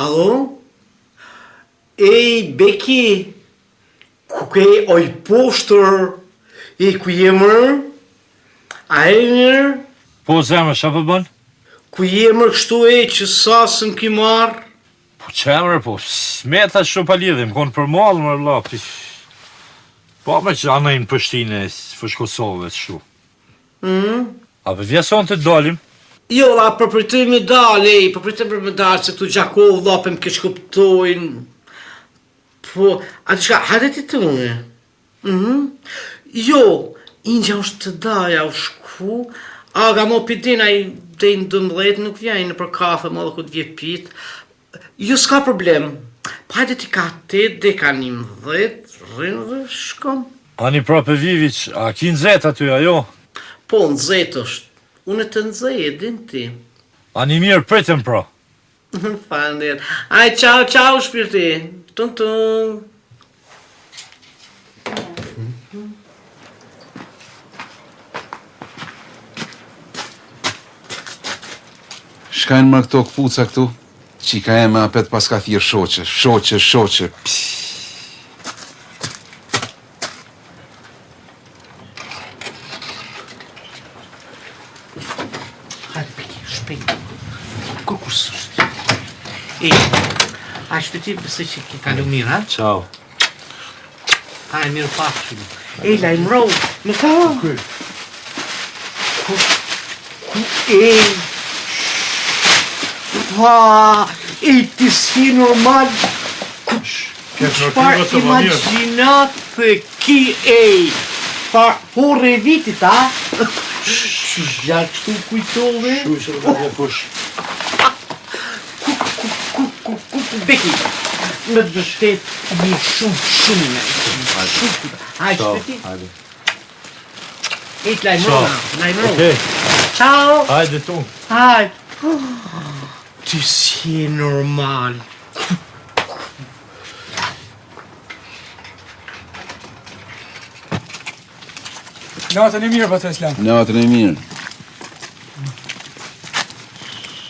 Alô? Ei, Becky, ku ke oj poshtër i ku je mërë? A e mirë? Po zemër, çfarë po bën? Ku je mërë kështu që sasën ki marë? Po çemër, po smeta shumë pa lidhje, më konë për malë më lapi. Po me që anajnë Prishtinë, fësh Kosovës, shu. A për vjeson të dalim? Jo, la, për të me dalë, për të me dalë, se këtu Gjakovë lapëm kësh kuptojnë. Po, a të shka, hajde ti të une. Jo, inja është të daja, u shku, aga mo pitin, a i dejnë 12, nuk vjajnë për kafe, më dhe këtë vje pit. Jo, s'ka problem. Pa hajde ti ka 8, dhe ka 11, rrinë dhe shkom. Ani prapë Vivic, a ki nxet aty, ajo? Po, nxet është. Unë të nxej, din ti. Ani mirë pritëm pra. Fander. Aj, ciao, shpirti. Tum. Shkajnë më këto këpuca këtu? Qika e me apet pas ka thirë shoqe. Hajde, Beki, shpejt. Kukus është. A shpeti pëse që ki kalu mirë, ha? Ciao. Hajde, mirë pafshim. Lajmëro, më ka? Ti si normal. Çfarë imagjinat ki por e vitit, a? Ja kështu kujtove? Beki, me të vështet një shumë nga Hajde, shpeti. Lajmëro. Okej. Ciao. Hajde tu. Hajde. Ti si e normal. Natën e mirë, Patër Islam. Natën e mirë.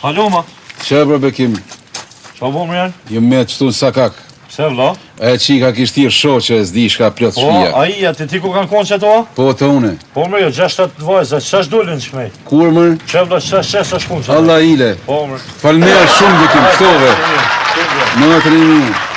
Halo, ma. Që bro Bekim, Qa bo më janë? ju me qëtu në sakak. Pse vla? E qika kisht thirë shoqe, s'di shka plot Po, shpia. a i, ti ku kanë konë që toa? Po të une. Po më jo, 6-7 vajza, qash dullin shmej? Kur mër? Që vla, qash është shkunë që? Allah ile. Po më. Falmer shumë Bekim, këtove. Natën e mirë.